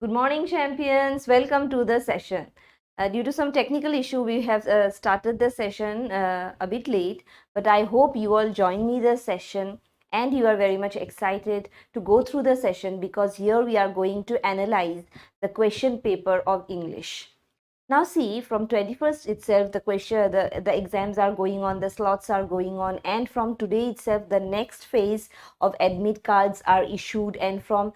Good morning, champions. Welcome to the session. Due to some technical issue, we have started the session a bit late, but I hope you all join me the session and you are very much excited to go through the session because here we are going to analyze the question paper of English. Now see, from 21st itself, the exams are going on, the slots are going on, and from today itself, the next phase of admit cards are issued, and from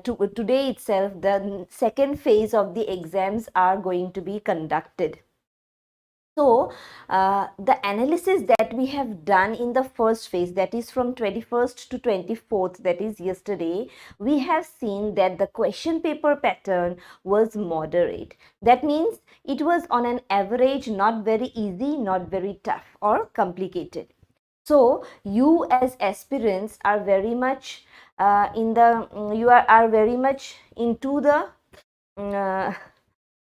today itself, the second phase of the exams are going to be conducted. So, the analysis that we have done in the first phase, that is from 21st to 24th, that is yesterday, we have seen that the question paper pattern was moderate. That means it was on an average not very easy, not very tough or complicated. So, you as aspirants are very much are very much into the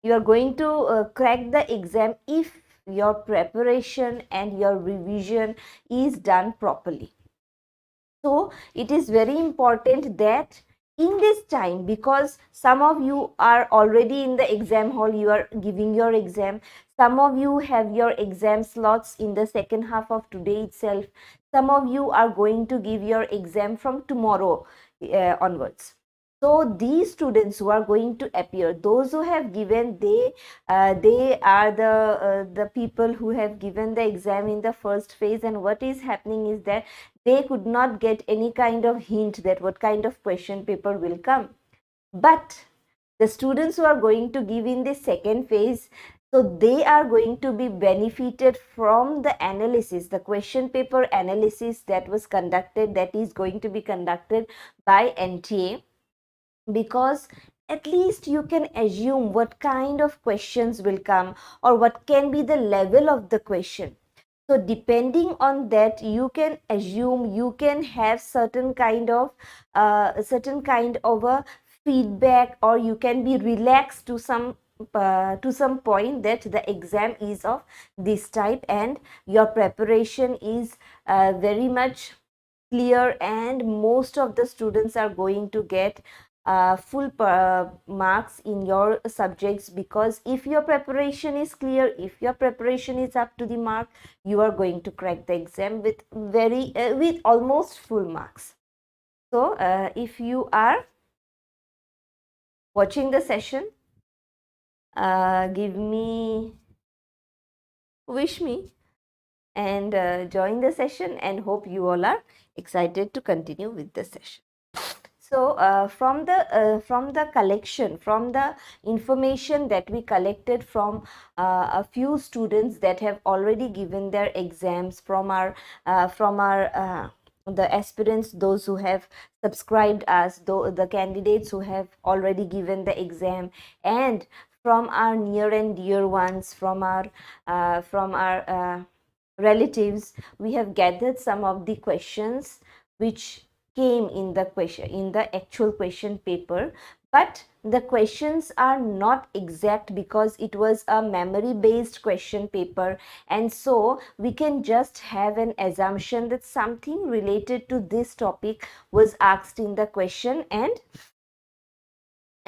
you are going to crack the exam if your preparation and your revision is done properly. So it is very important that in this time, because some of you are already in the exam hall, you are giving your exam, some of you have your exam slots in the second half of today itself, some of you are going to give your exam from tomorrow onwards. So these students who are going to appear, those who have given, they are the people who have given the exam in the first phase, and what is happening is that they could not get any kind of hint that what kind of question paper will come. But the students who are going to give in the second phase, so they are going to be benefited from the analysis, the question paper analysis that was conducted, that is going to be conducted by NTA, because at least you can assume what kind of questions will come or what can be the level of the question. So depending on that, you can assume, you can have certain kind of a feedback, or you can be relaxed to some point that the exam is of this type and your preparation is very much clear, and most of the students are going to get full marks in your subjects, because if your preparation is clear, if your preparation is up to the mark, you are going to crack the exam with with almost full marks. So if you are watching the session, wish me and join the session, and hope you all are excited to continue with the session. So from the collection, from the information that we collected from a few students that have already given their exams, from our the aspirants, those who have subscribed us, the candidates who have already given the exam, and from our near and dear ones, from our relatives, we have gathered some of the questions which came in the actual question paper. But the questions are not exact because it was a memory based question paper, and so we can just have an assumption that something related to this topic was asked in the question, and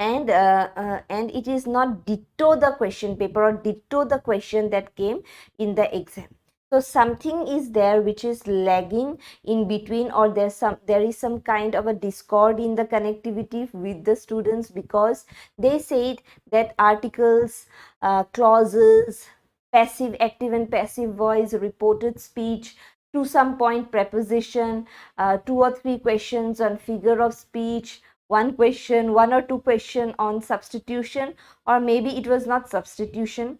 it is not ditto the question paper or ditto the question that came in the exam. So something is there which is lagging in between, or there is some kind of a discord in the connectivity with the students, because they said that articles, clauses, passive, active and passive voice, reported speech, to some point preposition, 2 or 3 questions on figure of speech, one or two question on substitution, or maybe it was not substitution,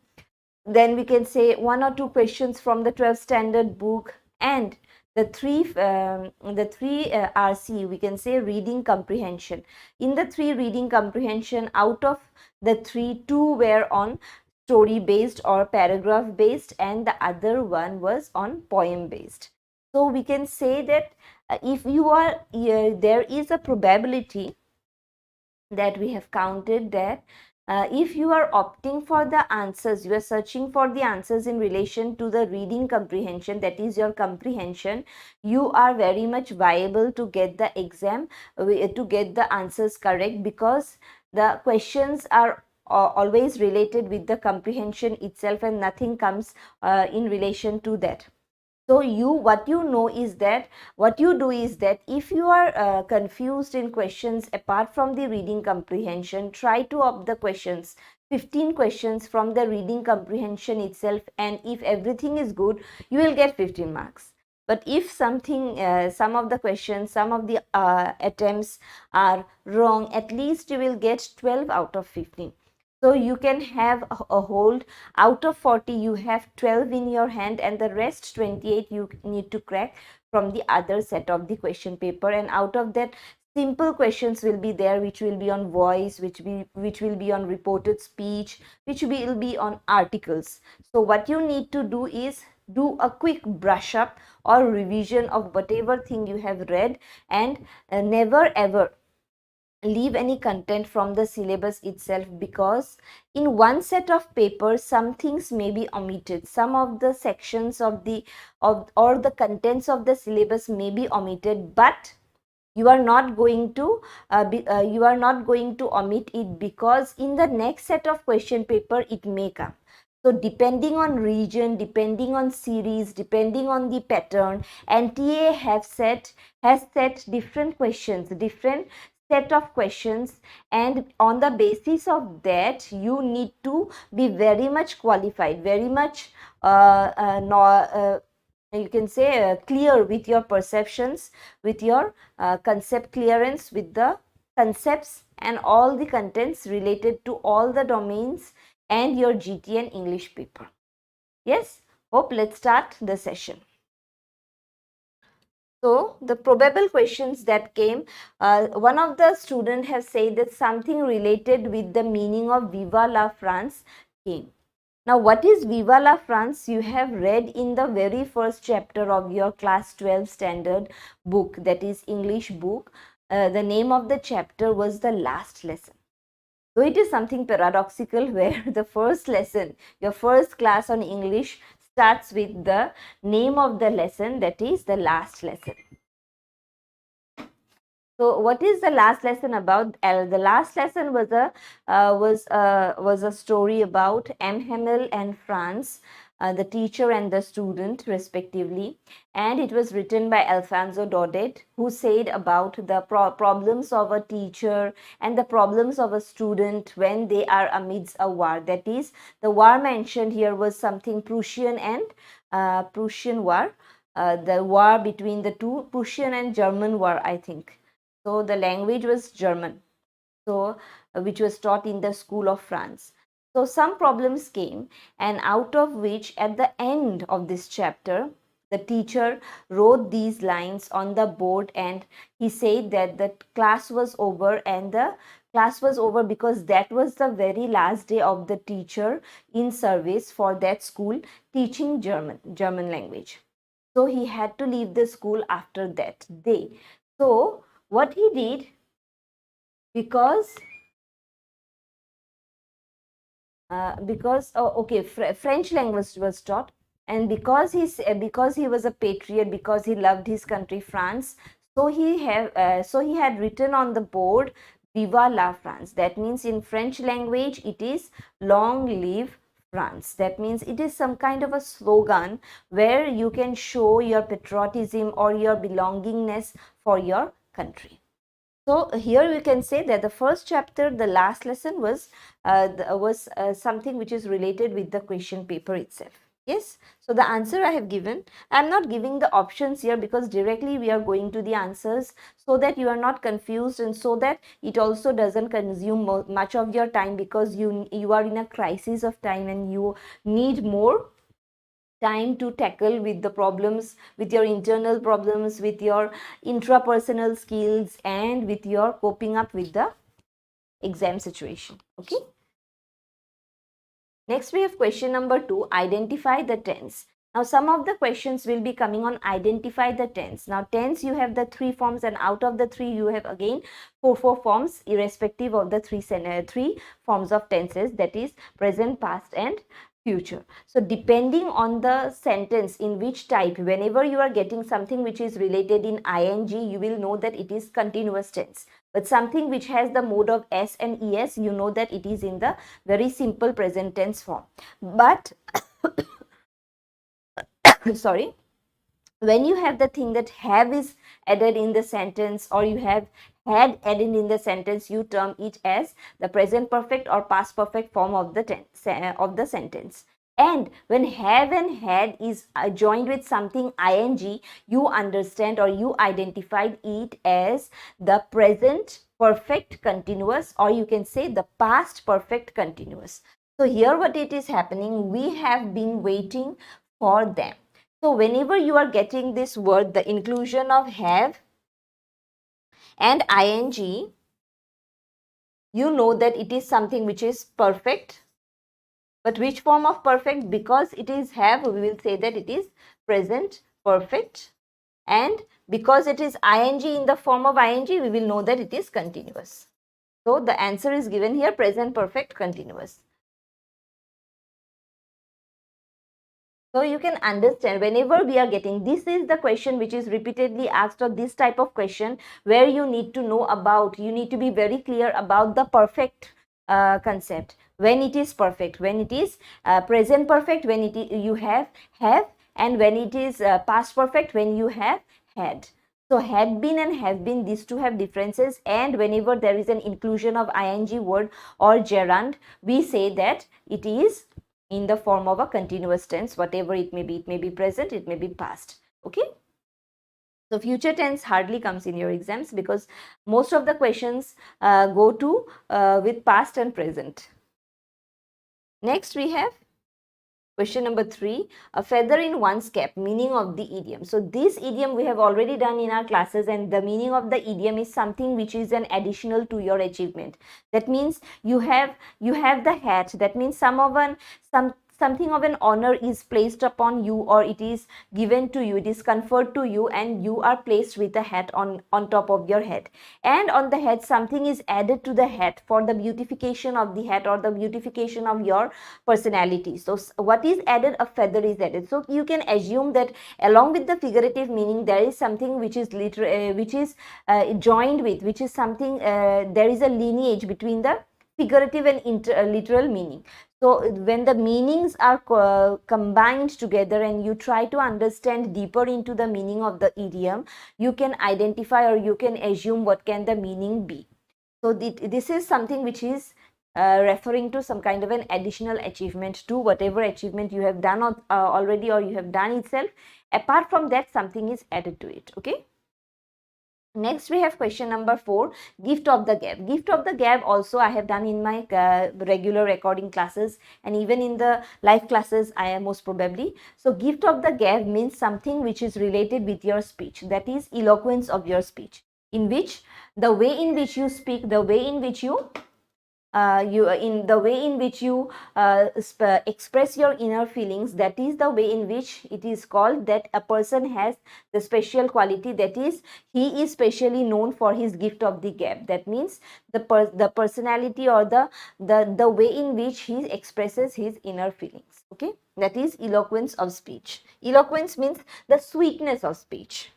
then we can say 1 or 2 questions from the 12th standard book, and the three RC, we can say reading comprehension. In the 3 reading comprehension, out of the 3, 2 were on story based or paragraph based, and the other one was on poem based. So we can say that if you are there is a probability that we have counted that if you are opting for the answers, you are searching for the answers in relation to the reading comprehension, that is your comprehension, you are very much viable to get the exam, to get the answers correct, because the questions are always related with the comprehension itself, and nothing comes in relation to that. So what you know is that, what you do is that, if you are confused in questions apart from the reading comprehension, try to opt the questions, 15 questions from the reading comprehension itself, and if everything is good, you will get 15 marks. But if something, some of the questions, some of the attempts are wrong, at least you will get 12 out of 15. So you can have a hold, out of 40 you have 12 in your hand, and the rest 28 you need to crack from the other set of the question paper. And out of that, simple questions will be there, which will be on voice, which will be on reported speech, which will be on articles. So what you need to do is do a quick brush up or revision of whatever thing you have read, and never ever leave any content from the syllabus itself, because in one set of papers some things may be omitted, some of the sections of the or the contents of the syllabus may be omitted, but you are not going to you are not going to omit it, because in the next set of question paper it may come. So depending on region, depending on series, depending on the pattern, NTA has set different questions, different set of questions, and on the basis of that you need to be very much qualified, very much you can say clear with your perceptions, with your concept clearance, with the concepts and all the contents related to all the domains and your GTN English paper. Yes, hope let's start the session. So the probable questions that came, one of the student has said that something related with the meaning of Viva la France came. Now, what is Viva la France? You have read in the very first chapter of your class 12 standard book, that is English book. The name of the chapter was the last lesson. So it is something paradoxical where the first lesson, your first class on English, starts with the name of the lesson, that is the last lesson. So what is the last lesson about? The last lesson was a story about M. Hamel and Franz, the teacher and the student respectively, and it was written by Alfonso Daudet, who said about the problems of a teacher and the problems of a student when they are amidst a war. That is, the war mentioned here was something Prussian and Prussian war, the war between the two, Prussian and German war, I think. So the language was German, so which was taught in the school of France. So some problems came, and out of which at the end of this chapter, the teacher wrote these lines on the board, and he said that the class was over, and the class was over because that was the very last day of the teacher in service for that school teaching German language. So he had to leave the school after that day. So what he did, because French language was taught, and because he was a patriot, because he loved his country France, so he had written on the board Viva la France. That means in French language it is long live France. That means it is some kind of a slogan where you can show your patriotism or your belongingness for your country. So here we can say that the first chapter, the last lesson was something which is related with the question paper itself. Yes, so the answer I have given. I am not giving the options here because directly we are going to the answers, so that you are not confused, and so that it also doesn't consume much of your time, because you are in a crisis of time and you need more time to tackle with the problems, with your internal problems, with your intrapersonal skills, and with your coping up with the exam situation. Okay. Next we have question number 2, identify the tense. Now some of the questions will be coming on identify the tense. Now tense, you have the 3 forms, and out of the 3 you have again 4 forms irrespective of the 3 forms of tenses, that is present, past and future. So depending on the sentence in which type, whenever you are getting something which is related in ing, you will know that it is continuous tense. But something which has the mode of s and es, you know that it is in the very simple present tense form. But sorry, when you have the thing that have is added in the sentence, or you have had added in the sentence, you term it as the present perfect or past perfect form of the sentence. And when have and had is joined with something ing, you understand or you identified it as the present perfect continuous, or you can say the past perfect continuous. So here what it is happening, we have been waiting for them. So whenever you are getting this word, the inclusion of have and ing, you know that it is something which is perfect. But which form of perfect? Because it is have, we will say that it is present perfect. And because it is ing in the form of ing, we will know that it is continuous. So the answer is given here, present perfect continuous. So you can understand, whenever we are getting, this is the question which is repeatedly asked, or this type of question where you need to know about, you need to be very clear about the perfect concept. When it is perfect, when it is present perfect, when it is, you have, and when it is past perfect, when you have had. So had been and have been, these two have differences, and whenever there is an inclusion of ing word or gerund, we say that it is in the form of a continuous tense, whatever it may be present, it may be past. Okay. So future tense hardly comes in your exams, because most of the questions go to with past and present. Next we have question number 3, a feather in one's cap, meaning of the idiom. So this idiom we have already done in our classes, and the meaning of the idiom is something which is an additional to your achievement. That means you have the hat, that means something of an honor is placed upon you, or it is given to you, it is conferred to you, and you are placed with a hat on top of your head. And on the head, something is added to the hat for the beautification of the hat, or the beautification of your personality. So what is added? A feather is added. So you can assume that along with the figurative meaning, there is something which is joined with, which is something, there is a lineage between the figurative and literal meaning. So when the meanings are combined together and you try to understand deeper into the meaning of the idiom, you can identify or you can assume what can the meaning be. So this is something which is referring to some kind of an additional achievement to whatever achievement you have done already, or you have done itself. Apart from that, something is added to it. Okay. Next we have question number 4, gift of the gab. Gift of the gab also I have done in my regular recording classes, and even in the live classes I am most probably. So gift of the gab means something which is related with your speech, that is eloquence of your speech, in which the way in which you speak, the way in which you in the way in which you express your inner feelings, that is the way in which it is called that a person has the special quality, that is he is specially known for his gift of the gab. That means the personality, or the way in which he expresses his inner feelings. Okay, that is eloquence of speech. Eloquence means the sweetness of speech.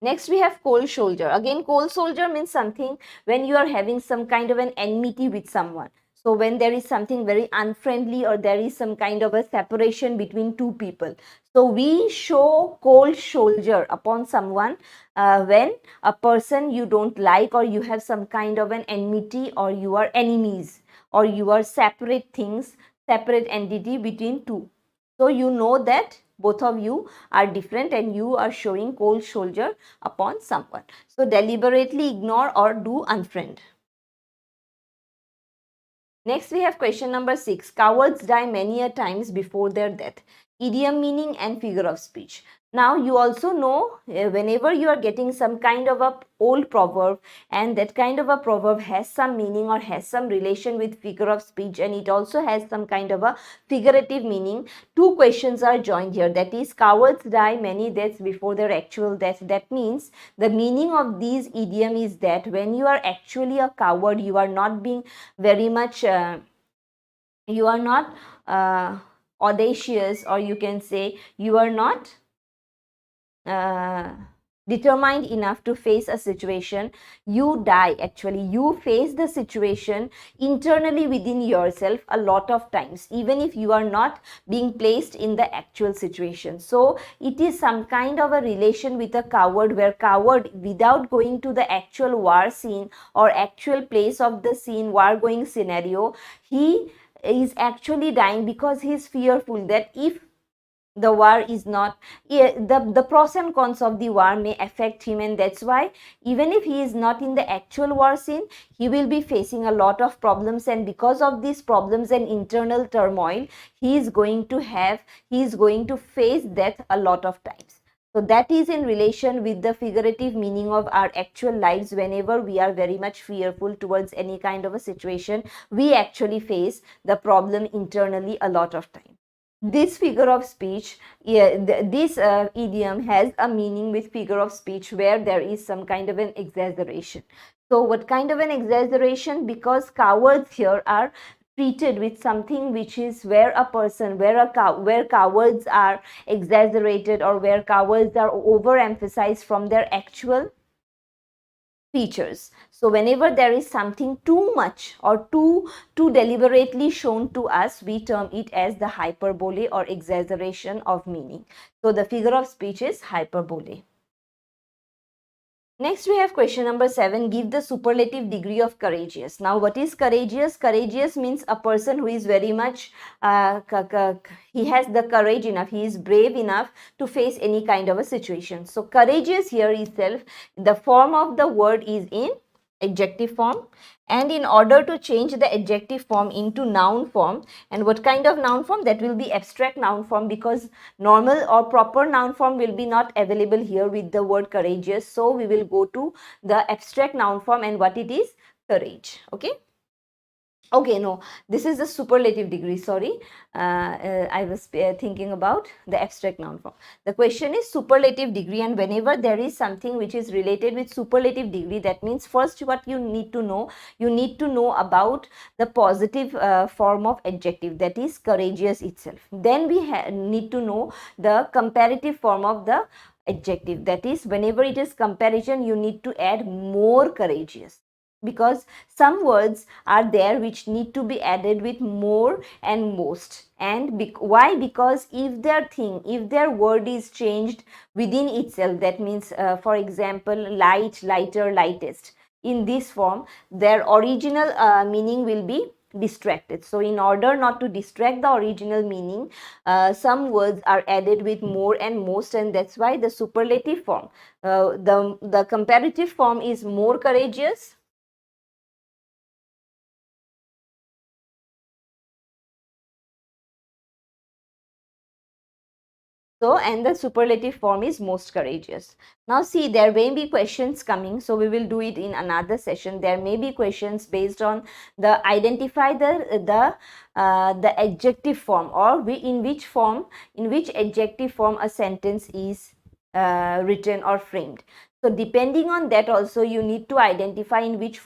Next we have cold shoulder. Again, cold shoulder means something when you are having some kind of an enmity with someone. So when there is something very unfriendly, or there is some kind of a separation between two people. So we show cold shoulder upon someone when a person you don't like, or you have some kind of an enmity, or you are enemies, or you are separate things, separate entity between two. So you know that both of you are different and you are showing cold shoulder upon someone. So deliberately ignore or do unfriend. Next we have question number 6. Cowards die many a times before their death. Idiom, meaning and figure of speech. Now you also know whenever you are getting some kind of a old proverb, and that kind of a proverb has some meaning or has some relation with figure of speech, and it also has some kind of a figurative meaning, two questions are joined here, that is cowards die many deaths before their actual death. That means the meaning of these idiom is that when you are actually a coward, you are not being very much you are not audacious, or you can say you are not uh, determined enough to face a situation, you die. Actually, you face the situation internally within yourself a lot of times, even if you are not being placed in the actual situation. So it is some kind of a relation with a coward, where coward, without going to the actual war scene or actual place of the scene, war going scenario, he is actually dying because he is fearful that if the war is not, the pros and cons of the war may affect him, and that's why even if he is not in the actual war scene, he will be facing a lot of problems, and because of these problems and internal turmoil, he is going to face death a lot of times. So that is in relation with the figurative meaning of our actual lives. Whenever we are very much fearful towards any kind of a situation, we actually face the problem internally a lot of time. This figure of speech, this idiom has a meaning with figure of speech where there is some kind of an exaggeration. So what kind of an exaggeration? Because cowards here are treated with something which is where a person, where cowards are exaggerated, or where cowards are overemphasized from their actual features. So whenever there is something too much or too deliberately shown to us, we term it as the hyperbole or exaggeration of meaning. So the figure of speech is hyperbole. Next, we have question number 7. Give the superlative degree of courageous. Now, what is courageous? Courageous means a person who is very much, he has the courage enough, he is brave enough to face any kind of a situation. So, courageous here itself, the form of the word is in adjective form, and in order to change the adjective form into noun form, and what kind of noun form? That will be abstract noun form, because normal or proper noun form will be not available here with the word courageous. So we will go to the abstract noun form, and what it is? Courage. Okay. Okay, no, this is the superlative degree. Sorry, I was thinking about the abstract noun form. The question is superlative degree, and whenever there is something which is related with superlative degree, that means first what you need to know about the positive form of adjective, that is courageous itself. Then we need to know the comparative form of the adjective, that is whenever it is comparison, you need to add more courageous, because some words are there which need to be added with more and most. And why? Because if their word is changed within itself, that means for example, light, lighter, lightest, in this form, their original meaning will be distracted. So in order not to distract the original meaning, some words are added with more and most, and that's why the superlative form, the comparative form is more courageous. So, and the superlative form is most courageous. Now see, there may be questions coming, so we will do it in another session. There may be questions based on the identify the adjective form, or in which adjective form a sentence is written or framed. So depending on that also, you need to identify in which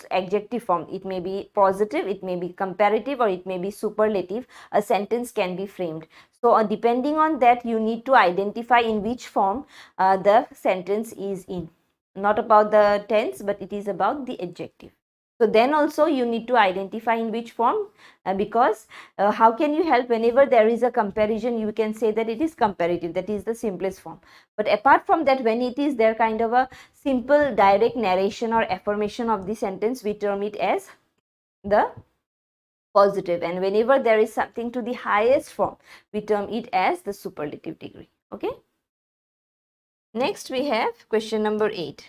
adjective form, it may be positive, it may be comparative, or it may be superlative, a sentence can be framed. So depending on that, you need to identify in which form the sentence is in. Not about the tense, but it is about the adjective. So then also you need to identify in which form, because how can you help? Whenever there is a comparison, you can say that it is comparative, that is the simplest form. But apart from that, when it is there kind of a simple direct narration or affirmation of the sentence, we term it as the positive. And whenever there is something to the highest form, we term it as the superlative degree. Okay. Next we have question number 8.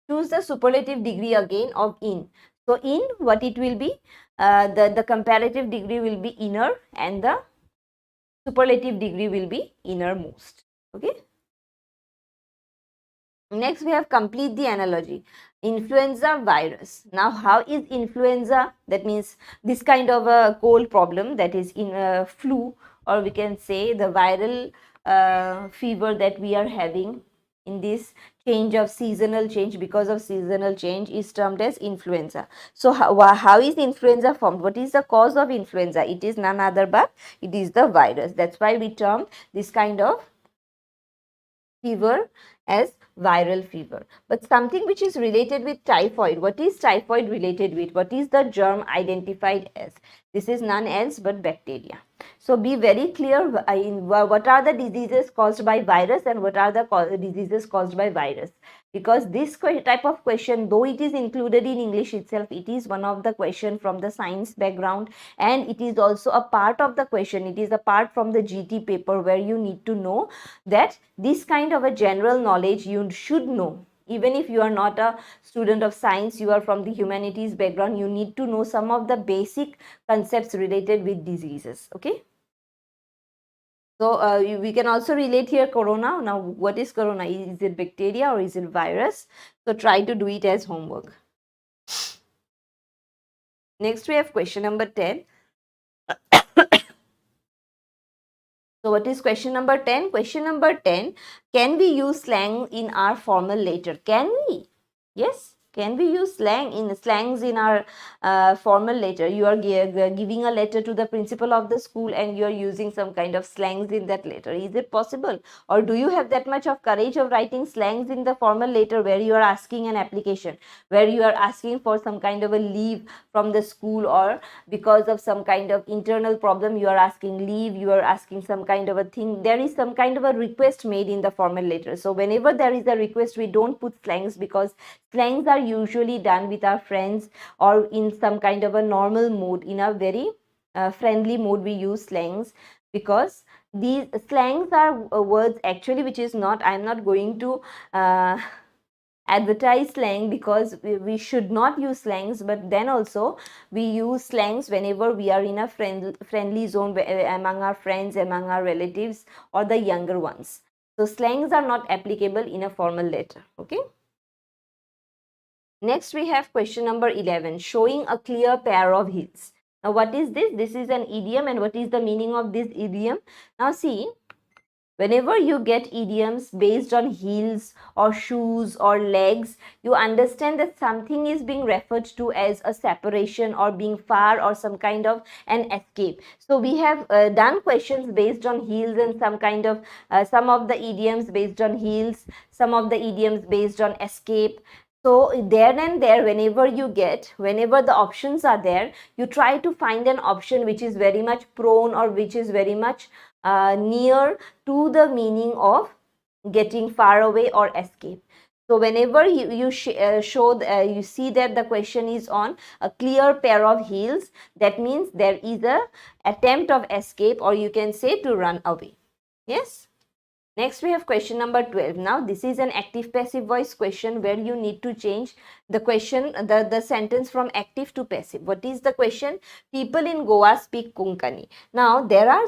Choose the superlative degree again of in. So in, what it will be? The comparative degree will be inner, and the superlative degree will be innermost. Okay. Next we have complete the analogy. Influenza virus. Now how is influenza? That means this kind of a cold problem, that is in flu, or we can say the viral fever that we are having in this change of seasonal change, because of seasonal change, is termed as influenza. So how is influenza formed? What is the cause of influenza? It is none other but it is the virus. That's why we term this kind of fever as viral fever. But something which is related with typhoid, what is typhoid related with? What is the germ identified as? This is none else but bacteria. So be very clear in what are the diseases caused by virus and what are the diseases caused by virus. Because this type of question, though it is included in English itself, it is one of the question from the science background, and it is also a part of the question. It is a part from the GT paper where you need to know that this kind of a general knowledge you should know. Even if you are not a student of science, you are from the humanities background, you need to know some of the basic concepts related with diseases. Okay. So we can also relate here corona. Now, what is corona? Is it bacteria or is it virus? So try to do it as homework. Next, we have question number 10. So what is question number 10? Question number 10, can we use slang in our formal letter? Can we? Yes. Can we use slangs in our formal letter? You are giving a letter to the principal of the school and you are using some kind of slangs in that letter. Is it possible? Or do you have that much of courage of writing slangs in the formal letter where you are asking an application, where you are asking for some kind of a leave from the school, or because of some kind of internal problem you are asking leave, you are asking some kind of a thing, there is some kind of a request made in the formal letter. So whenever there is a request, we don't put slangs, because slangs are usually done with our friends or in some kind of a normal mood. In a very friendly mood we use slangs, because these slangs are words actually which is not, I am not going to advertise slang, because we should not use slangs, but then also we use slangs whenever we are in a friendly zone among our friends, among our relatives or the younger ones. So slangs are not applicable in a formal letter. Okay. Next, we have question number 11, showing a clear pair of heels. Now, what is this? This is an idiom, and what is the meaning of this idiom? Now, see, whenever you get idioms based on heels or shoes or legs, you understand that something is being referred to as a separation or being far or some kind of an escape. So we have done questions based on heels and some kind of some of the idioms based on heels, some of the idioms based on escape. So there and there, whenever the options are there, you try to find an option which is very much prone or which is very much near to the meaning of getting far away or escape. So whenever you see that the question is on a clear pair of heels, that means there is a attempt of escape, or you can say to run away. Yes. Next, we have question number 12. Now, this is an active passive voice question where you need to change the question, the sentence from active to passive. What is the question? People in Goa speak Konkani. Now, there are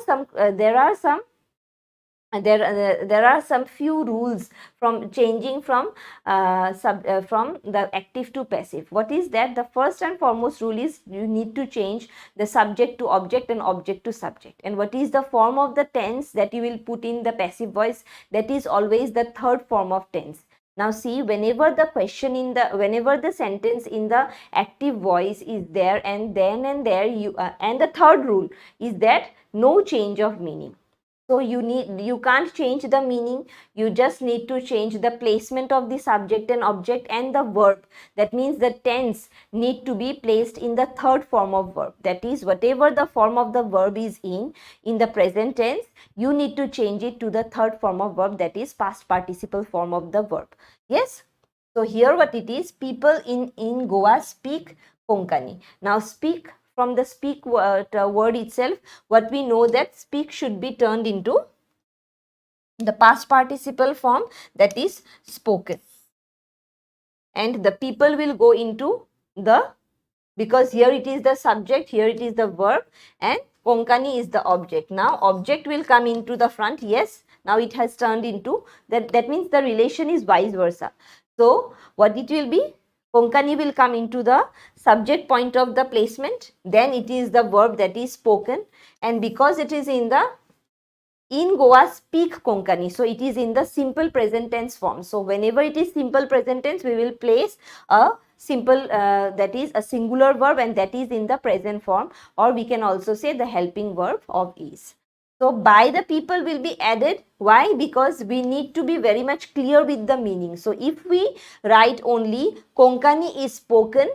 some few rules from changing from the active to passive. What is that? The first and foremost rule is you need to change the subject to object and object to subject. And what is the form of the tense that you will put in the passive voice? That is always the third form of tense. Now see, whenever the sentence in the active voice is there, and then and there you and the third rule is that no change of meaning. So you can't change the meaning, you just need to change the placement of the subject and object and the verb. That means the tense need to be placed in the third form of verb. That is, whatever the form of the verb is in the present tense, you need to change it to the third form of verb, that is past participle form of the verb. Yes. So here what it is, people in Goa speak Konkani. Now speak, from the speak word itself, what we know that speak should be turned into the past participle form, that is spoken. And the people will go into the, because here it is the subject, here it is the verb, and Konkani is the object. Now object will come into the front. Yes, now it has turned into that means the relation is vice versa. So what it will be, Konkani will come into the subject point of the placement, then it is the verb that is spoken, and because it is in in Goa speak Konkani. So it is in the simple present tense form. So whenever it is simple present tense, we will place a simple that is a singular verb, and that is in the present form, or we can also say the helping verb of is. So by the people will be added. Why? Because we need to be very much clear with the meaning. So if we write only Konkani is spoken,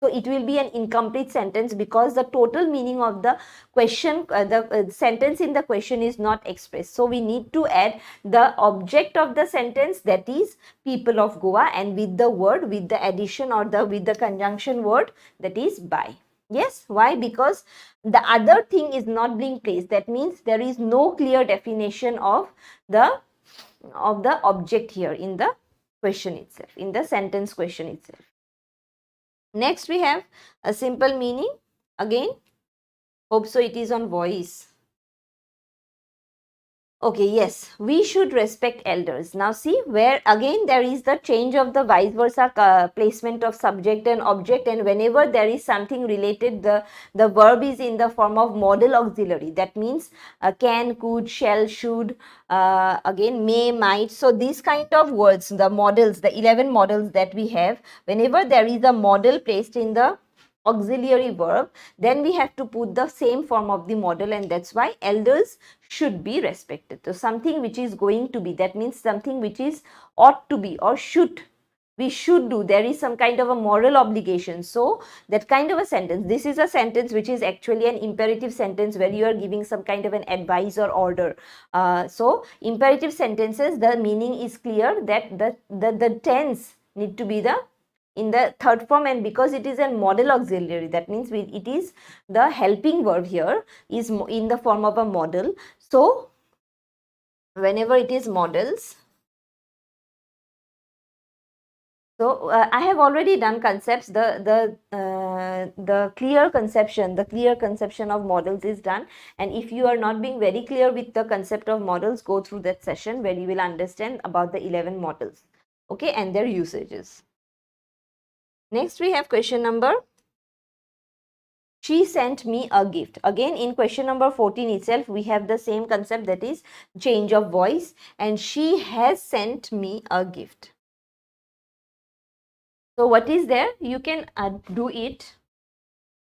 so it will be an incomplete sentence, because the total meaning of the question, the sentence in the question is not expressed. So we need to add the object of the sentence, that is people of Goa, and with the word, with the addition or with the conjunction word, that is by. Yes, why? Because the other thing is not being placed. That means there is no clear definition of the object here in the question itself, in the sentence question itself. Next we have a simple meaning. Again, hope so it is on voice. Okay, yes, we should respect elders. Now see, where again there is the change of the vice versa placement of subject and object, and whenever there is something related, the verb is in the form of modal auxiliary. That means can, could, shall, should, again may, might. So these kind of words, the modals, the 11 modals that we have, whenever there is a modal placed in the auxiliary verb, then we have to put the same form of the modal, and that's why elders should be respected. So something which is going to be, that means something which is ought to be or should, we should do, there is some kind of a moral obligation. So that kind of a sentence, this is a sentence which is actually an imperative sentence where you are giving some kind of an advice or order. So imperative sentences, the meaning is clear that the tense need to be in the third form, and because it is a modal auxiliary, that means it is the helping verb here is in the form of a modal. So whenever it is modals, so I have already done concepts. The clear conception of modals is done, and if you are not being very clear with the concept of modals, go through that session where you will understand about the 11 modals, okay, and their usages. Next we have question number, she sent me a gift. Again, in question number 14 itself, we have the same concept, that is change of voice, and she has sent me a gift. So what is there? You can do it.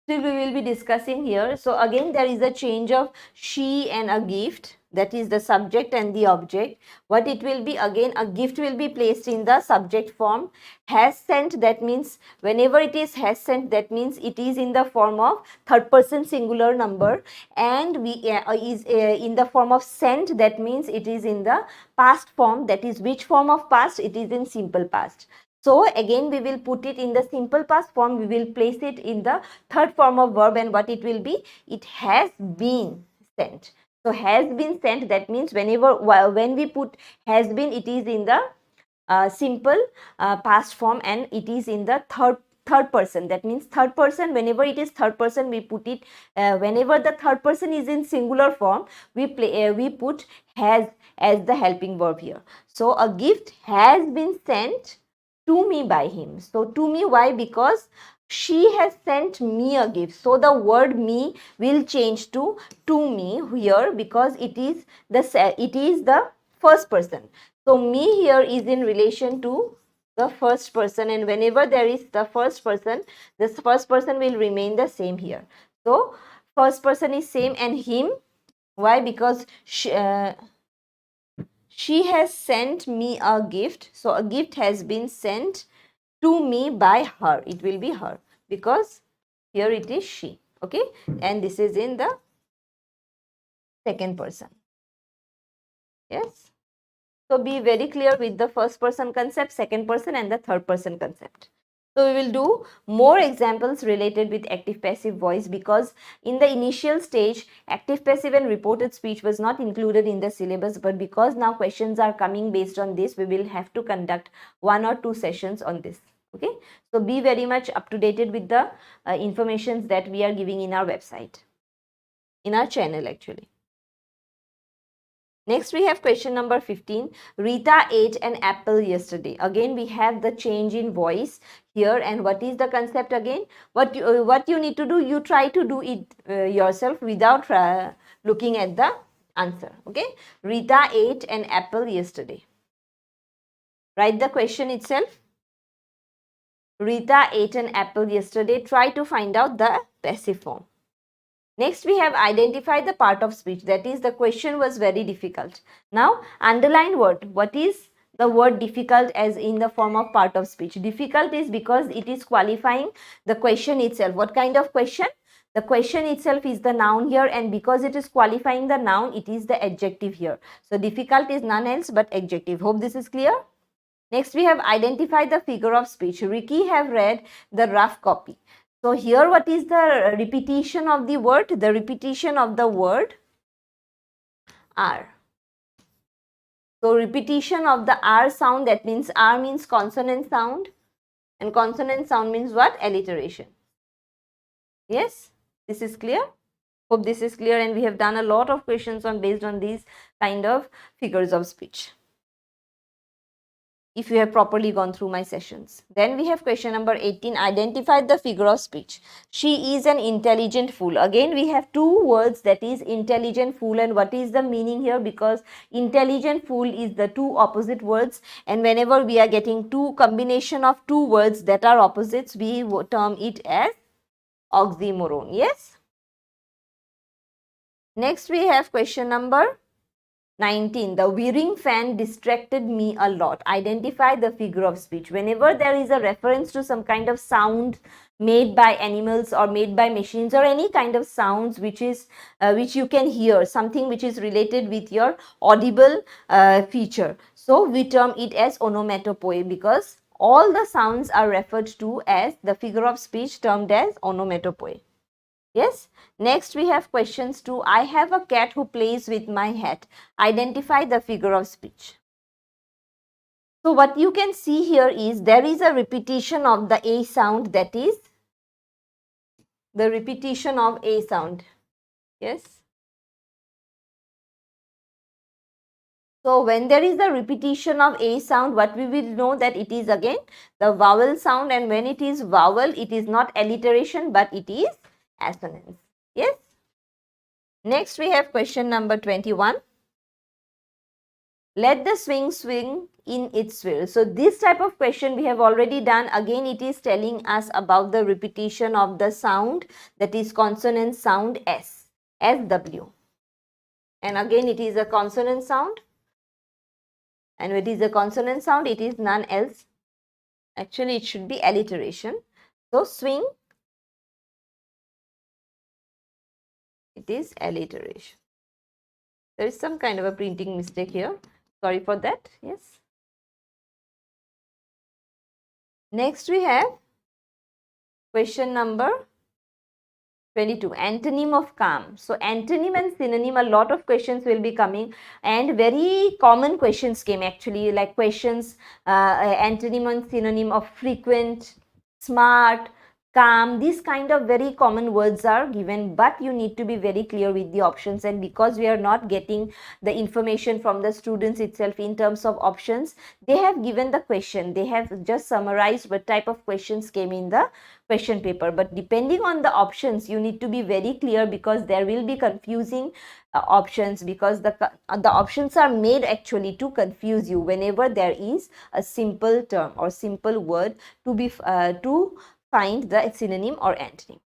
So we will be discussing here. So again, there is a change of she and a gift, that is the subject and the object. What it will be, again a gift will be placed in the subject form. Has sent, that means whenever it is has sent, that means it is in the form of third person singular number, and we is in the form of sent, that means it is in the past form. That is which form of past? It is in simple past. So again we will put it in the simple past form, we will place it in the third form of verb, and what it will be? It has been sent. So has been sent, that means when we put has been, it is in the simple past form, and it is in the third person. That means third person, whenever it is third person, we put it whenever the third person is in singular form, we put has as the helping verb here. So a gift has been sent to me by him. So to me, why? Because she has sent me a gift. So the word me will change to me here, because it is the first person. So me here is in relation to the first person, and whenever there is the first person, this first person will remain the same here. So first person is same, and him, why? Because she has sent me a gift. So a gift has been sent to me by her. It will be her, because here it is she, okay, and this is in the second person. Yes, so be very clear with the first person concept, second person, and the third person concept. So we will do more examples related with active passive voice, because in the initial stage active passive and reported speech was not included in the syllabus, but because now questions are coming based on this, we will have to conduct 1 or 2 sessions on this. Okay, so be very much up to date with the informations that we are giving in our website, in our channel actually. Next we have question number 15. Rita ate an apple yesterday. Again we have the change in voice here, and what is the concept again? What you need to do, you try to do it yourself without looking at the answer. Okay, Rita ate an apple yesterday. Write the question itself. Rita ate an apple yesterday. Try to find out the passive form. Next, we have identified the part of speech. That is, the question was very difficult. Now, underline word. What is the word difficult as in the form of part of speech? Difficult is because it is qualifying the question itself. What kind of question? The question itself is the noun here, and because it is qualifying the noun, it is the adjective here. So, difficult is none else but adjective. Hope this is clear. Next, we have identified the figure of speech. Ricky have read the rough copy. So here what is the repetition of the word? The repetition of the word R. So repetition of the R sound, that means R means consonant sound, and consonant sound means what? Alliteration. Yes, this is clear. Hope this is clear, and we have done a lot of questions based on these kind of figures of speech, if you have properly gone through my sessions. Then we have question number 18, identify the figure of speech. She is an intelligent fool. Again, we have two words, that is intelligent fool, and what is the meaning here? Because intelligent fool is the two opposite words, and whenever we are getting two combination of two words that are opposites, we term it as oxymoron. Yes. Next, we have question number 19. The whirring fan distracted me a lot. Identify the figure of speech. Whenever there is a reference to some kind of sound made by animals or made by machines, or any kind of sounds which is which you can hear, something which is related with your audible feature, so we term it as onomatopoeia, because all the sounds are referred to as the figure of speech termed as onomatopoeia. Yes. Next, we have questions 2. I have a cat who plays with my hat. Identify the figure of speech. So what you can see here is there is a repetition of the A sound, that is the repetition of A sound. Yes. So when there is a repetition of A sound, what we will know that it is again the vowel sound, and when it is vowel, it is not alliteration but it is assonance. Yes. Next, we have question number 21. Let the swing swing in its swirl. So this type of question we have already done. Again, it is telling us about the repetition of the sound, that is consonant sound S, SW. And again, it is a consonant sound. And it is a consonant sound, it is none else. Actually, it should be alliteration. So swing, it is alliteration. There is some kind of a printing mistake here. Sorry for that. Yes. Next, we have question number 22. Antonym of calm. So antonym and synonym, a lot of questions will be coming, and very common questions came actually, like questions antonym and synonym of frequent, smart, calm. These kind of very common words are given, but you need to be very clear with the options, and because we are not getting the information from the students itself in terms of options, they have given the question, they have just summarized what type of questions came in the question paper. But depending on the options, you need to be very clear, because there will be confusing options, because the options are made actually to confuse you whenever there is a simple term or simple word to be to find the synonym or antonym.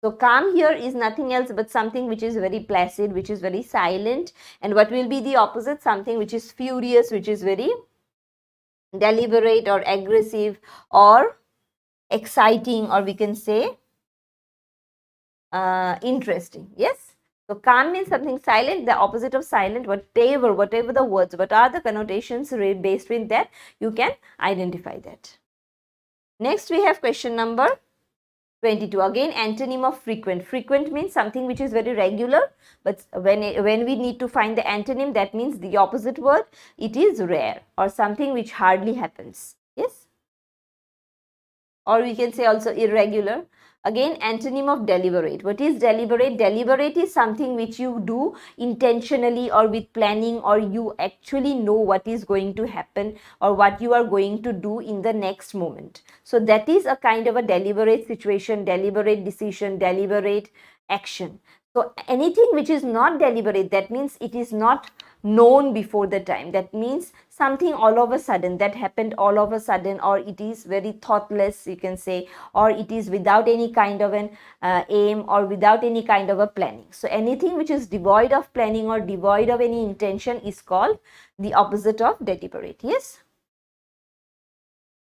So calm here is nothing else but something which is very placid, which is very silent. And what will be the opposite? Something which is furious, which is very deliberate or aggressive or exciting, or we can say interesting. Yes. So calm means something silent, the opposite of silent, whatever the words, what are the connotations based with that, you can identify that. Next, we have question number 22. Again, antonym of frequent. Frequent means something which is very regular, but when we need to find the antonym, that means the opposite word, it is rare or something which hardly happens. Yes. Or we can say also irregular. Again, antonym of deliberate. What is deliberate? Deliberate is something which you do intentionally or with planning, or you actually know what is going to happen or what you are going to do in the next moment. So that is a kind of a deliberate situation, deliberate decision, deliberate action. So anything which is not deliberate, that means it is not known before the time. That means something all of a sudden, that happened all of a sudden, or it is very thoughtless, you can say, or it is without any kind of an aim, or without any kind of a planning. So anything which is devoid of planning or devoid of any intention is called the opposite of deliberate. Yes.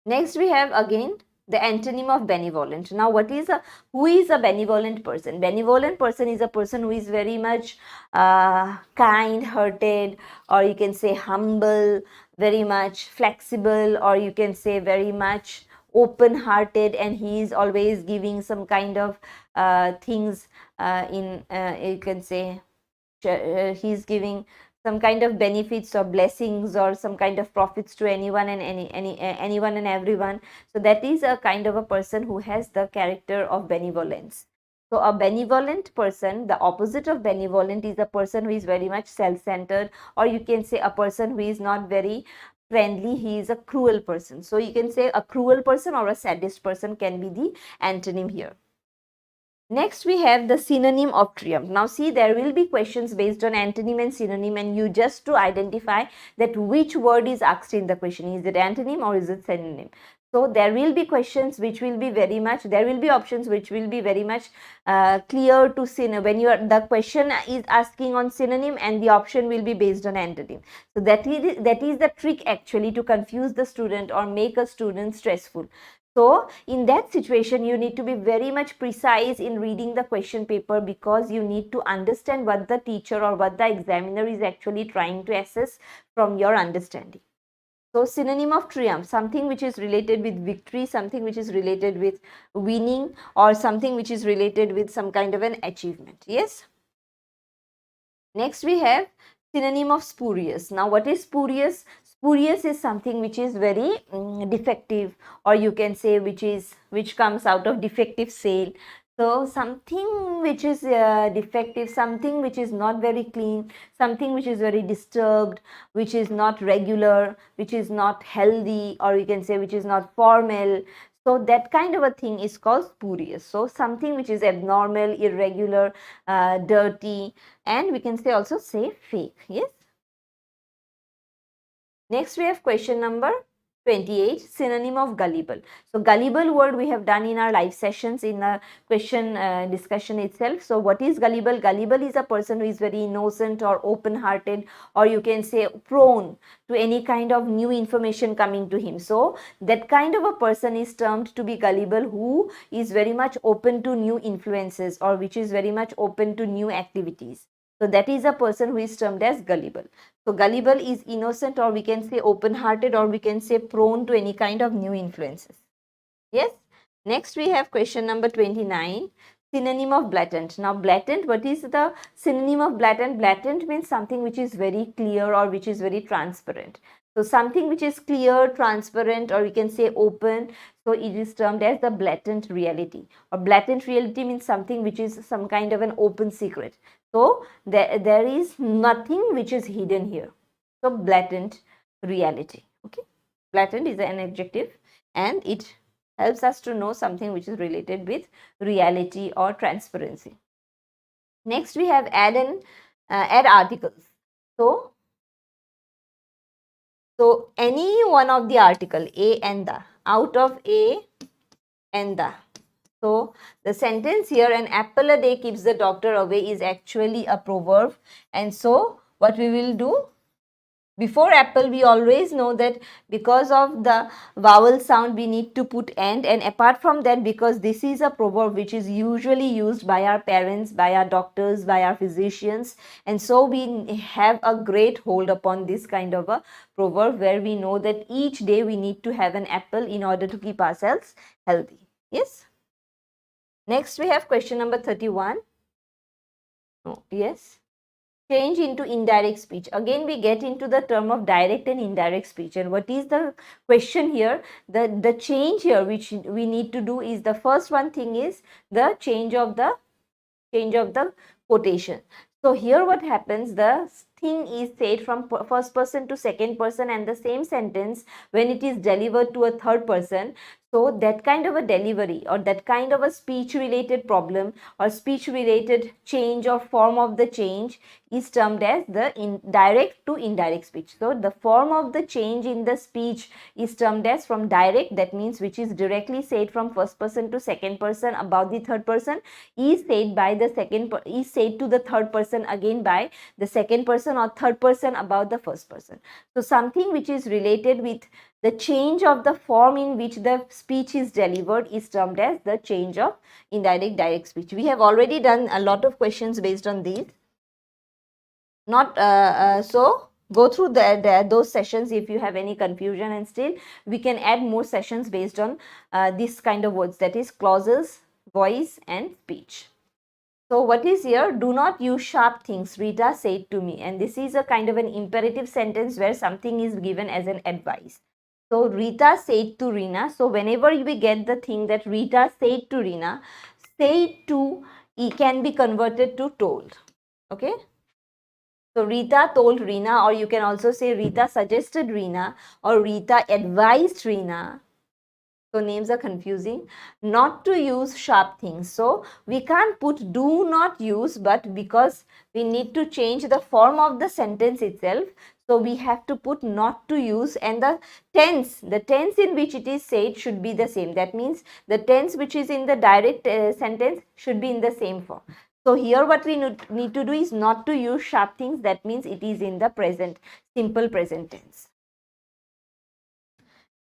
Next we have again the antonym of benevolent. Now who is a benevolent person? Benevolent person is a person who is very much kind hearted, or you can say humble, very much flexible, or you can say very much open hearted, and he is always giving some kind of things you can say he's giving some kind of benefits or blessings or some kind of profits to anyone and anyone and everyone. So that is a kind of a person who has the character of benevolence. So a benevolent person, the opposite of benevolent, is a person who is very much self-centered, or you can say a person who is not very friendly. He is a cruel person. So you can say a cruel person or a sadist person can be the antonym here. Next, we have the synonym of triumph. Now, see, there will be questions based on antonym and synonym, and you just to identify that which word is asked in the question. Is it antonym or is it synonym? So, there will be questions which will be very much, there will be options which will be very much clear to synonym. When the question is asking on synonym and the option will be based on antonym. So, that is the trick actually to confuse the student or make a student stressful. So in that situation, you need to be very much precise in reading the question paper, because you need to understand what the teacher or what the examiner is actually trying to assess from your understanding. So synonym of triumph, something which is related with victory, something which is related with winning, or something which is related with some kind of an achievement. Yes. Next we have synonym of spurious. Now what is spurious? Spurious is something which is very defective, or you can say which comes out of defective sale. So something which is defective, something which is not very clean, something which is very disturbed, which is not regular, which is not healthy, or you can say which is not formal. So that kind of a thing is called spurious. So something which is abnormal, irregular, dirty, and we can say also say fake. Yes. Next we have question number 28, synonym of gullible. So gullible word we have done in our live sessions in the question discussion itself. So what is gullible? Gullible is a person who is very innocent or open hearted, or you can say prone to any kind of new information coming to him. So that kind of a person is termed to be gullible, who is very much open to new influences, or which is very much open to new activities. So that is a person who is termed as gullible. So gullible is innocent, or we can say open-hearted, or we can say prone to any kind of new influences. Yes. Next we have question number 29, synonym of blatant. Now blatant, what is the synonym of blatant? Blatant means something which is very clear or which is very transparent. So something which is clear, transparent, or we can say open, so it is termed as the blatant reality. Or blatant reality means something which is some kind of an open secret. So there is nothing which is hidden here. So blatant reality. Okay. Blatant is an adjective, and it helps us to know something which is related with reality or transparency. Next we have add articles. So any one of the article, a and the, out of a and the. So the sentence here, an apple a day keeps the doctor away, is actually a proverb. And so what we will do, before apple, we always know that because of the vowel sound we need to put and apart from that, because this is a proverb which is usually used by our parents, by our doctors, by our physicians, and so we have a great hold upon this kind of a proverb, where we know that each day we need to have an apple in order to keep ourselves healthy. Yes. Next we have question number 31. Oh, yes. Change into indirect speech. Again we get into the term of direct and indirect speech. And what is the question here? The change here which we need to do is, the first one thing is the change of the quotation. So here what happens, the thing is said from first person to second person, and the same sentence when it is delivered to a third person, So that kind of a delivery or that kind of a speech related problem or speech related change or form of the change is termed as the direct to indirect speech. So the form of the change in the speech is termed as from direct, that means which is directly said from first person to second person about the third person, is said by the is said to the third person again by the second person or third person about the first person. So something which is related with the change of the form in which the speech is delivered is termed as the change of indirect direct speech. We have already done a lot of questions based on these. Not so go through those sessions if you have any confusion, and still we can add more sessions based on this kind of words, that is clauses, voice and speech. So what is here? Do not use sharp things, Rita said to me. And this is a kind of an imperative sentence where something is given as an advice. So Rita said to Rina. So whenever we get the thing that Rita said to Rina, said to can be converted to told. Okay. So Rita told Rina, or you can also say Rita suggested Rina, or Rita advised Rina. So names are confusing. Not to use sharp things. So we can't put do not use, but because we need to change the form of the sentence itself, so we have to put not to use, and the tense in which it is said should be the same. That means the tense which is in the direct sentence should be in the same form. So here what we need to do is not to use sharp things. That means it is in the present, simple present tense.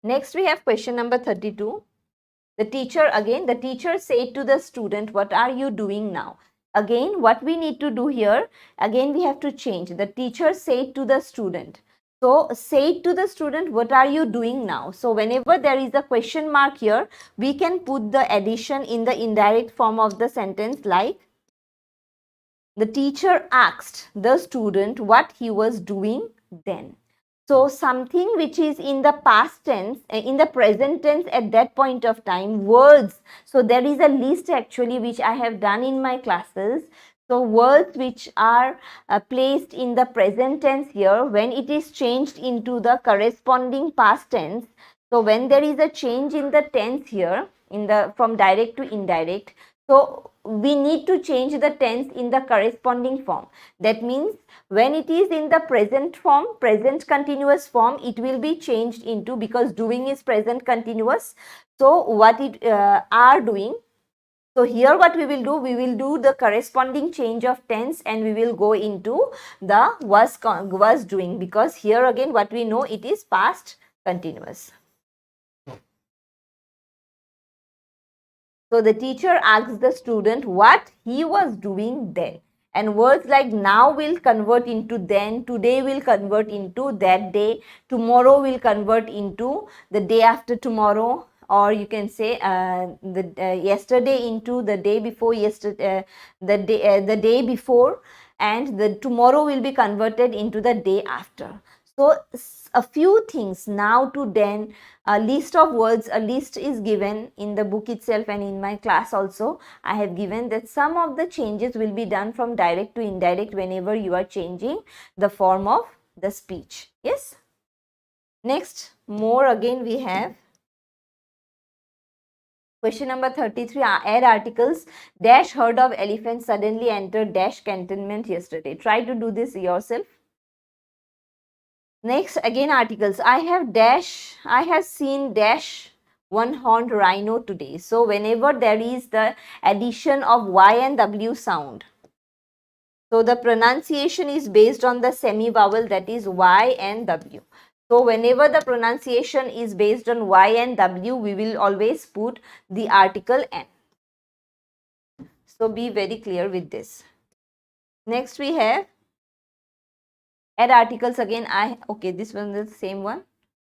Next we have question number 32. The teacher said to the student, what are you doing now? Again, what we need to do here, again we have to change. The teacher said to the student. So, said to the student, what are you doing now? So, whenever there is a question mark here, we can put the addition in the indirect form of the sentence, like the teacher asked the student what he was doing then. So something which is in the past tense, in the present tense at that point of time, words. So there is a list actually which I have done in my classes. So words which are placed in the present tense here, when it is changed into the corresponding past tense. So when there is a change in the tense here, in the from direct to indirect, so we need to change the tense in the corresponding form. That means when it is in the present form, present continuous form, it will be changed into, because doing is present continuous. So what it are doing. So here what we will do the corresponding change of tense, and we will go into the was doing, because here again what we know, it is past continuous. So the teacher asks the student what he was doing then. And words like now will convert into then, today will convert into that day, tomorrow will convert into the day after tomorrow, or you can say yesterday into the day before yesterday, the day before, and the tomorrow will be converted into the day after. So a few things, now to then, a list of words, a list is given in the book itself, and in my class also I have given that some of the changes will be done from direct to indirect whenever you are changing the form of the speech. Yes. Next, more again we have question number 33. Add articles. Dash herd of elephants suddenly entered dash cantonment yesterday. Try to do this yourself. Next, again articles. I have seen dash one-horned rhino today. So whenever there is the addition of Y and W sound, so the pronunciation is based on the semi-vowel, that is Y and W. So whenever the pronunciation is based on Y and W, we will always put the article N. So be very clear with this. Next we have add articles again. Okay, this one is the same one.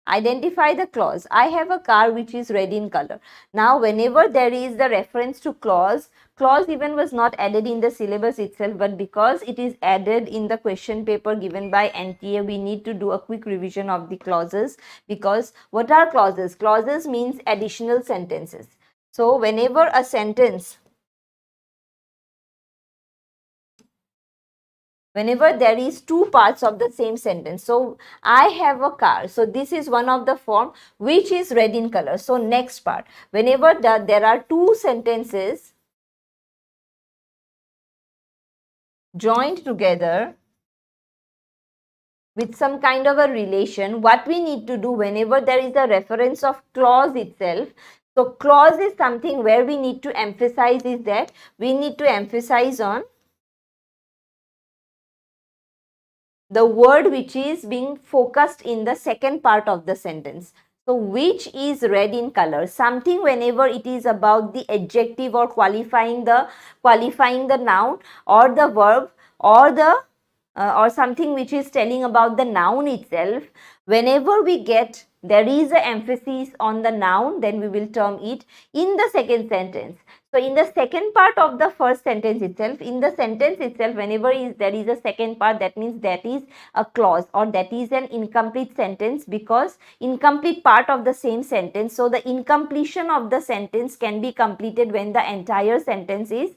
Identify the clause. I have a car which is red in color. Now, whenever there is the reference to clause even was not added in the syllabus itself, but because it is added in the question paper given by NTA, we need to do a quick revision of the clauses. Because what are clauses? Clauses means additional sentences. So, whenever a sentence whenever there is two parts of the same sentence. So I have a car. So this is one of the form which is red in color. So next part, whenever there are two sentences joined together with some kind of a relation, what we need to do whenever there is a reference of clause itself. So clause is something where we need to emphasize is that we need to emphasize on the word which is being focused in the second part of the sentence. So which is red in color, something whenever it is about the adjective or qualifying the noun or the verb or the or something which is telling about the noun itself, whenever we get there is an emphasis on the noun, then we will term it in the second sentence. So in the second part of the first sentence itself, in the sentence itself, whenever there is a second part, that means that is a clause or that is an incomplete sentence, because incomplete part of the same sentence. So the incompletion of the sentence can be completed when the entire sentence is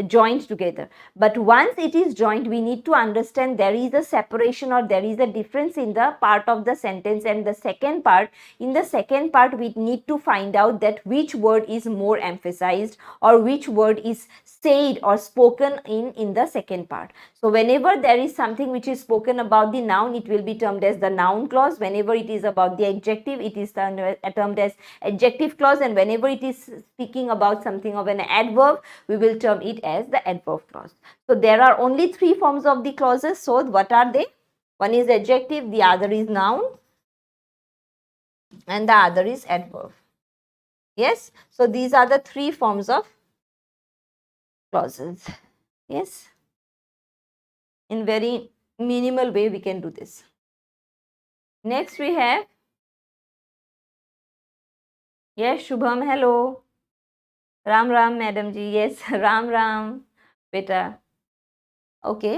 joined together. But once it is joined, we need to understand there is a separation or there is a difference in the part of the sentence and the second part. In the second part, we need to find out that which word is more emphasized or which word is said or spoken in the second part. So whenever there is something which is spoken about the noun, it will be termed as the noun clause. Whenever it is about the adjective, it is termed as adjective clause. And whenever it is speaking about something of an adverb, we will term it as the adverb clause. So there are only three forms of the clauses. So what are they? One is adjective, the other is noun, and the other is adverb. Yes, so these are the three forms of clauses. Yes, in very minimal way we can do this. Next we have, yes, Shubham, hello. Ram Ram, Madam Ji. Yes, Ram Ram, beta. Okay,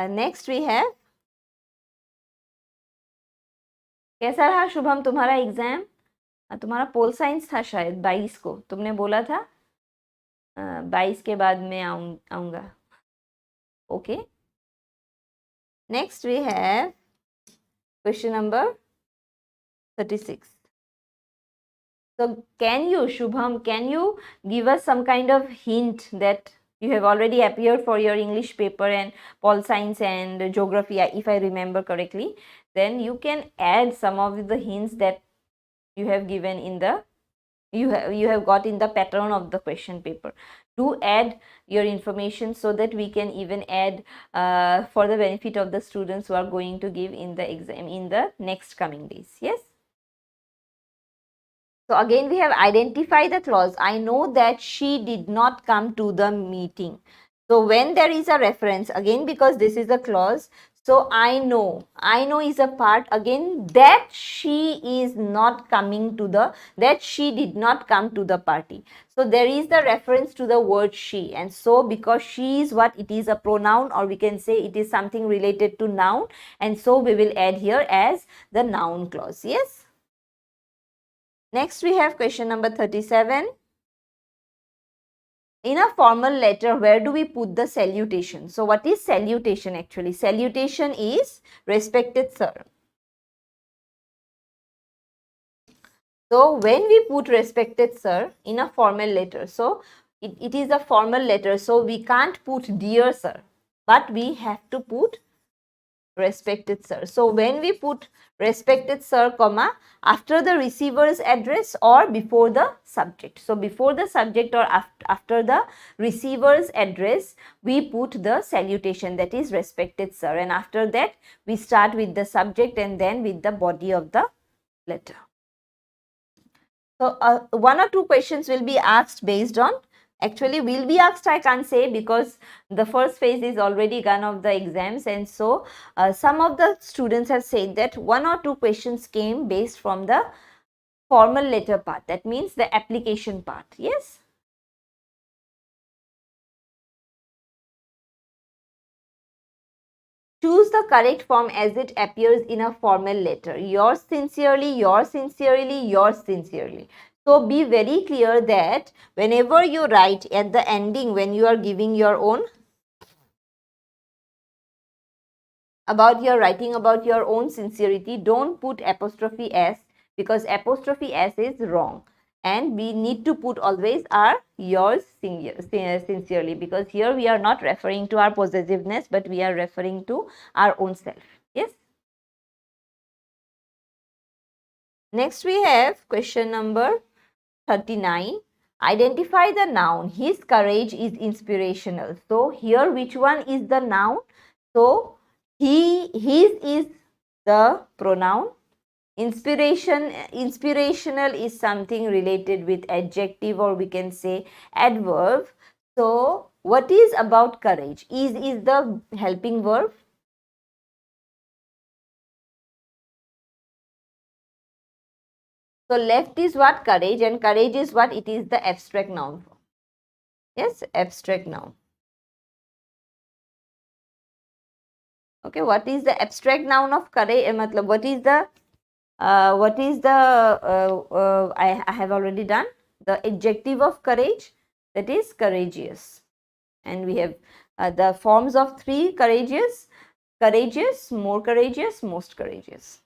next we have, कैसा रहा शुभम तुम्हारा exam? तुम्हारा pol science था शायद 22 को, तुमने बोला था 22 के बाद मैं आऊँगा. Okay. Next we have question number 36. So can you, Shubham, can you give us some kind of hint that you have already appeared for your English paper and Pol Science and Geography, if I remember correctly, then you can add some of the hints that you have given in the, you have got in the pattern of the question paper. Do add your information so that we can even add for the benefit of the students who are going to give in the exam in the next coming days. Yes. So again we have identified the clause. I know that she did not come to the meeting. So when there is a reference, again because this is a clause, so I know is a part, again that she is not coming to the, that she did not come to the party. So there is the reference to the word she, and so because she is what, it is a pronoun, or we can say it is something related to noun, and so we will add here as the noun clause. Yes. Next we have question number 37. In a formal letter, where do we put the salutation? So what is salutation actually? Salutation is respected sir. So when we put respected sir in a formal letter, so it is a formal letter, so we can't put dear sir, but we have to put respected sir. So when we put respected sir, comma, after the receiver's address or before the subject. So before the subject or after the receiver's address, we put the salutation, that is respected sir, and after that we start with the subject and then with the body of the letter. So one or two questions will be asked based on, actually will be asked, I can't say, because the first phase is already gone of the exams, and so some of the students have said that one or two questions came based from the formal letter part, that means the application part. Yes. Choose the correct form as it appears in a formal letter. Yours sincerely, yours sincerely, yours sincerely. So be very clear that whenever you write at the ending, when you are giving your own about your writing about your own sincerity, don't put apostrophe s, because apostrophe s is wrong, and we need to put always our yours sincerely, because here we are not referring to our possessiveness, but we are referring to our own self. Yes. Next we have question number 39. Identify the noun. His courage is inspirational. So here which one is the noun? So his is the pronoun. Inspirational is something related with adjective, or we can say adverb. So what is about courage? Is the helping verb. So left is what? Courage, and courage is what? It is the abstract noun. Yes, abstract noun. Okay, what is the abstract noun of courage? What is the I have already done the adjective of courage, that is courageous, and we have the forms of three: courageous, courageous, more courageous, most courageous.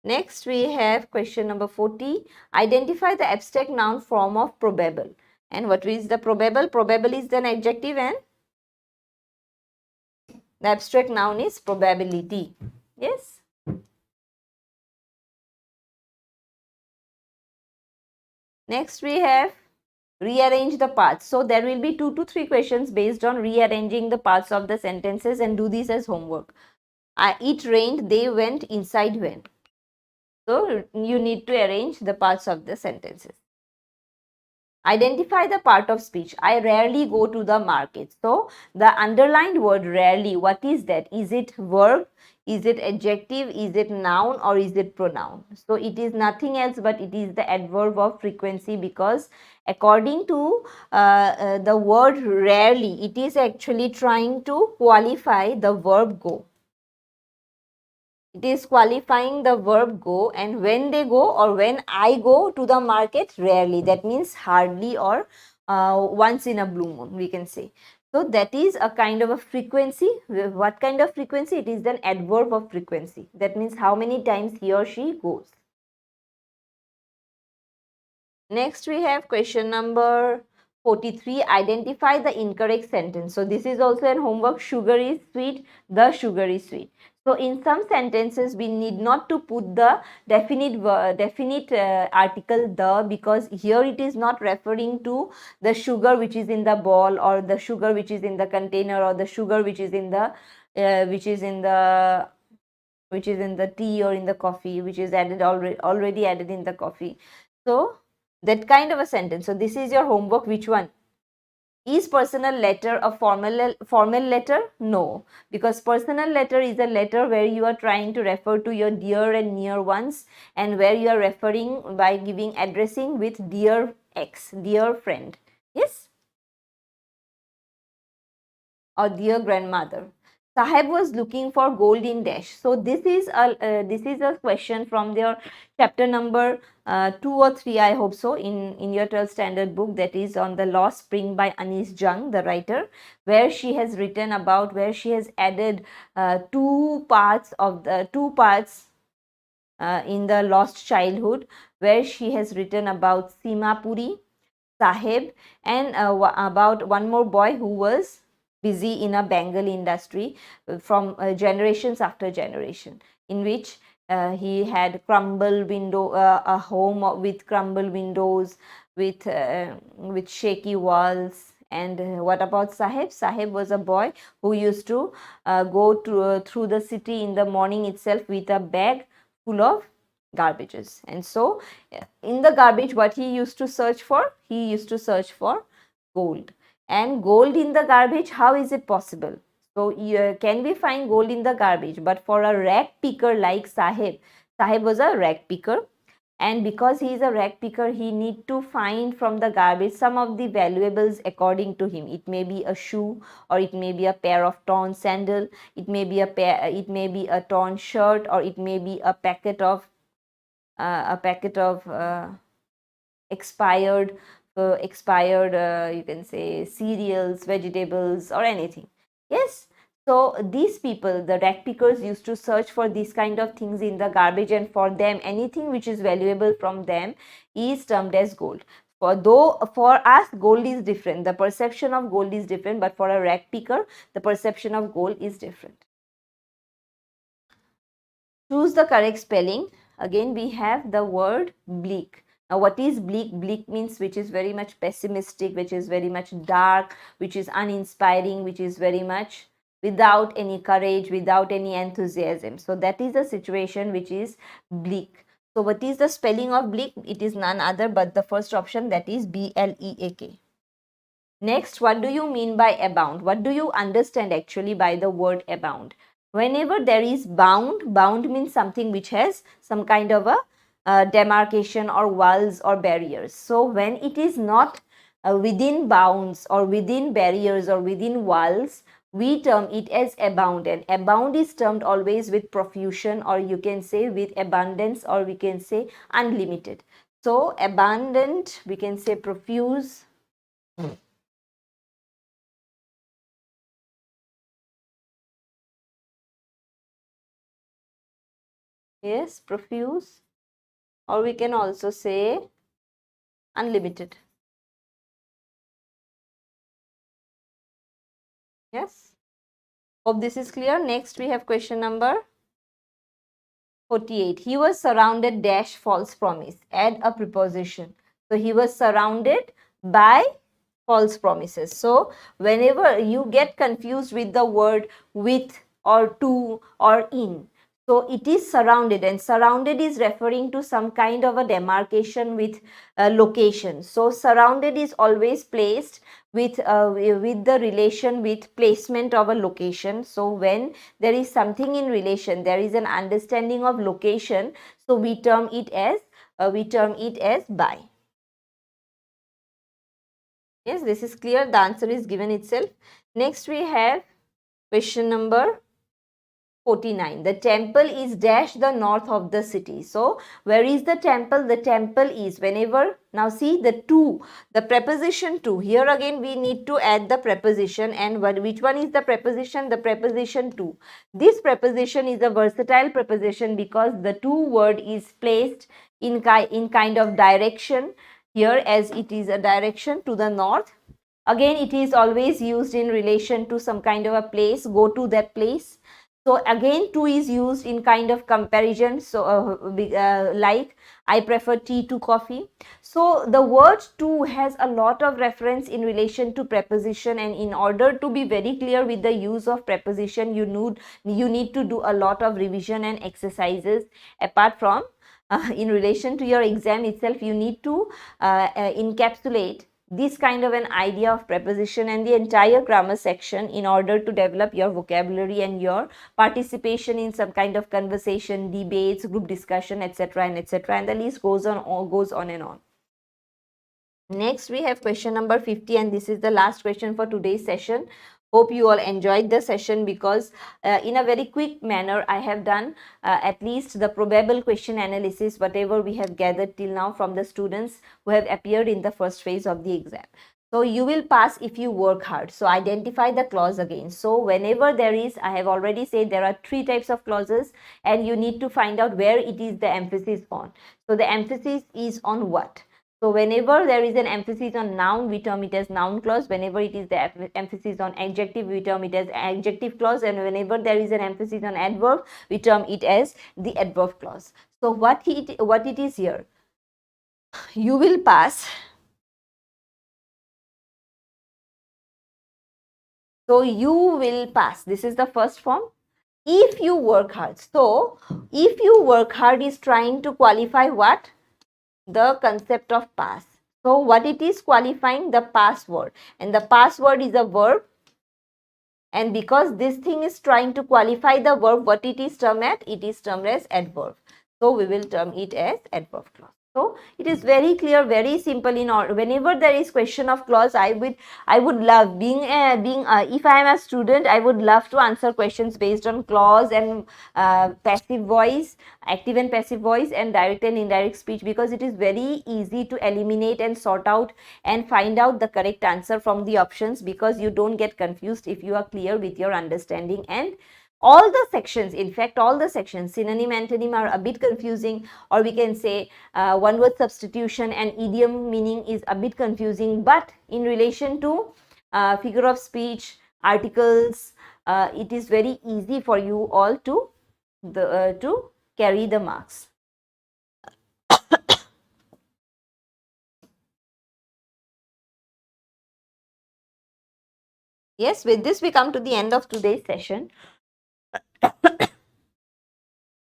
Next we have question number 40. Identify the abstract noun form of probable. And what is the probable? Probable is an adjective, and the abstract noun is probability. Yes. Next we have rearrange the parts. So there will be 2 to 3 questions based on rearranging the parts of the sentences, and do this as homework. It rained, they went, inside went. So you need to arrange the parts of the sentences. Identify the part of speech. I rarely go to the market. So the underlined word rarely, what is that? Is it verb? Is it adjective? Is it noun? Or is it pronoun? So it is nothing else but it is the adverb of frequency, because according to the word rarely, it is actually trying to qualify the verb go. It is qualifying the verb go, and when they go, or when I go to the market, rarely. That means hardly, or once in a blue moon, we can say. So that is a kind of a frequency. What kind of frequency? It is an adverb of frequency. That means how many times he or she goes. Next we have question number 43. Identify the incorrect sentence. So this is also an homework. Sugar is sweet, the sugar is sweet. So in some sentences we need not to put the definite article the, because here it is not referring to the sugar which is in the ball, or the sugar which is in the container, or the sugar which is in the tea or in the coffee, which is added already added in the coffee. So that kind of a sentence. So this is your homework. Which one? Is personal letter a formal letter? No, because personal letter is a letter where you are trying to refer to your dear and near ones, and where you are referring by giving addressing with dear X, dear friend. Yes, or dear grandmother. Saheb was looking for gold in dash. So this is a question from their chapter number 2 or 3, I hope so, in your 12th standard book, that is on the Lost Spring by Anis Jung, the writer, where she has written about, where she has added two parts in the lost childhood, where she has written about Simapuri, Saheb, and about one more boy who was busy in a Bengal industry from generations after generation, in which he had a home with crumble windows, with shaky walls. And what about Saheb? Saheb was a boy who used to go through the city in the morning itself with a bag full of garbages. And so in the garbage, what he used to search for? He used to search for gold. And gold in the garbage, how is it possible? So can we find gold in the garbage? But for a rag picker like Saheb, Saheb was a rag picker, and because he is a rag picker, he need to find from the garbage some of the valuables according to him. It may be a shoe, or it may be a pair of torn sandal, it may be a torn shirt, or it may be a packet of expired you can say cereals, vegetables, or anything. Yes. So these people, the rag pickers, used to search for these kind of things in the garbage, and for them anything which is valuable from them is termed as gold. For us gold is different, the perception of gold is different, but for a rag picker the perception of gold is different. Choose the correct spelling. Again we have the word bleak. Now what is bleak? Bleak means which is very much pessimistic, which is very much dark, which is uninspiring, which is very much without any courage, without any enthusiasm. So that is the situation which is bleak. So what is the spelling of bleak? It is none other but the first option, that is B-L-E-A-K. Next, what do you mean by abound? What do you understand actually by the word abound? Whenever there is bound, bound means something which has some kind of a demarcation or walls or barriers. So when it is not within bounds or within barriers or within walls, we term it as abound, and abound is termed always with profusion, or you can say with abundance, or we can say unlimited. So abundant, we can say profuse. Yes, profuse, or we can also say unlimited. Yes, hope this is clear. Next we have question number 48. He was surrounded dash false promise. Add a preposition. So he was surrounded by false promises. So whenever you get confused with the word with or to or in, so it is surrounded, and surrounded is referring to some kind of a demarcation with location. So surrounded is always placed with the relation with placement of a location. So when there is something in relation, there is an understanding of location, so we term it as by. Yes, this is clear. The answer is given itself. Next we have question number 49. The temple is dash the north of the city. So where is the temple? The temple is, whenever, now see the to, the preposition to, here again we need to add the preposition, and which one is the preposition? The preposition to. This preposition is a versatile preposition because the to word is placed in kind of direction here, as it is a direction to the north. Again it is always used in relation to some kind of a place, go to that place. So again to is used in kind of comparison, so like I prefer tea to coffee. So the word to has a lot of reference in relation to preposition, and in order to be very clear with the use of preposition, you need to do a lot of revision and exercises. Apart from in relation to your exam itself, you need to encapsulate this kind of an idea of preposition and the entire grammar section in order to develop your vocabulary and your participation in some kind of conversation, debates, group discussion, etc. and etc. And the list goes on and on. Next we have question number 50, and this is the last question for today's session. Hope you all enjoyed the session, because in a very quick manner I have done at least the probable question analysis, whatever we have gathered till now from the students who have appeared in the first phase of the exam. So you will pass if you work hard. So identify the clause again. So whenever there is, I have already said there are 3 types of clauses, and you need to find out where it is the emphasis on. So the emphasis is on what? So whenever there is an emphasis on noun, we term it as noun clause. Whenever it is the emphasis on adjective, we term it as adjective clause. And whenever there is an emphasis on adverb, we term it as the adverb clause. So what it is here? You will pass. So you will pass. This is the first form. If you work hard. So if you work hard is trying to qualify what? The concept of pass. So what it is qualifying? The pass word, and the pass word is a verb, and because this thing is trying to qualify the verb, what it is termed at? It is termed as adverb. So we will term it as adverb clause. So it is very clear, very simple. In all, whenever there is question of clause, I would love if I am a student, I would love to answer questions based on clause and passive voice, active and passive voice, and direct and indirect speech, because it is very easy to eliminate and sort out and find out the correct answer from the options, because you don't get confused if you are clear with your understanding. And all the sections, in fact all the sections, synonym, antonym are a bit confusing, or we can say one word substitution and idiom meaning is a bit confusing, but in relation to figure of speech, articles, it is very easy for you all to carry the marks. Yes, with this we come to the end of today's session.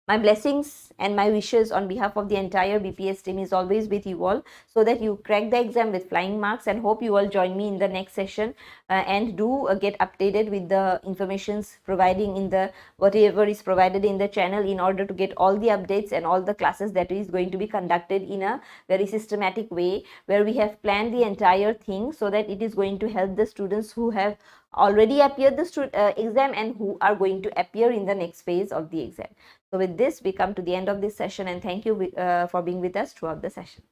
My blessings and my wishes on behalf of the entire BPS team is always with you all, so that you crack the exam with flying marks, and hope you all join me in the next session and do get updated with the informations providing in the whatever is provided in the channel, in order to get all the updates and all the classes that is going to be conducted in a very systematic way, where we have planned the entire thing so that it is going to help the students who have already appeared the exam and who are going to appear in the next phase of the exam. So with this, we come to the end of this session, and thank you for being with us throughout the session.